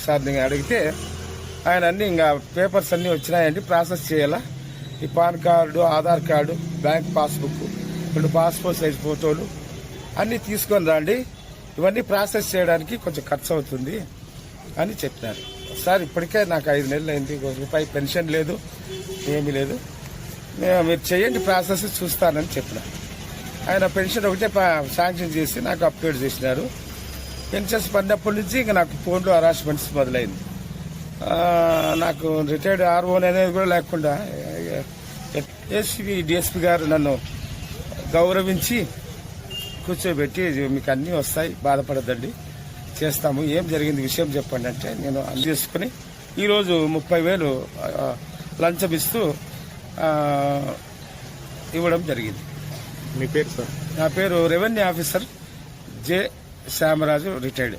సార్ని అడిగితే ఆయన అన్ని ఇంకా పేపర్స్ అన్ని వచ్చినాయండి, ప్రాసెస్ చేయాలా. ఈ pan card, Aadhaar card, bank passbook, 2 passport size ఫోటోలు అన్నీ తీసుకొని రండి, ఇవన్నీ ప్రాసెస్ చేయడానికి కొంచెం ఖర్చు అవుతుంది అని చెప్పినారు. సార్ ఇప్పటికే నాకు 5 నెలలు అయింది, రూపాయి పెన్షన్ లేదు, ఏమీ లేదు, మీరు చేయండి ప్రాసెస్ చూస్తానని చెప్పిన. ఆయన పెన్షన్ ఒకటే శాంక్షన్ చేసి నాకు అప్డేట్ చేసినారు. పెన్షన్స్ పడినప్పటి నుంచి ఇంకా నాకు ఫోన్లో హరాస్మెంట్స్ మొదలైంది. నాకు రిటైర్డ్ ఆర్ఓన్ అనేది కూడా లేకుండా డిఎస్పీ గారు నన్ను గౌరవించి కూర్చోబెట్టి మీకు అన్నీ వస్తాయి, బాధపడద్దండి, చేస్తాము, ఏం జరిగింది విషయం చెప్పండి అంటే నేను అందించుకుని ఈరోజు 30,000 లంచం ఇస్తూ ఇవ్వడం జరిగింది. మీ పేరు సార్? నా పేరు revenue officer J Shyamaraju, retired.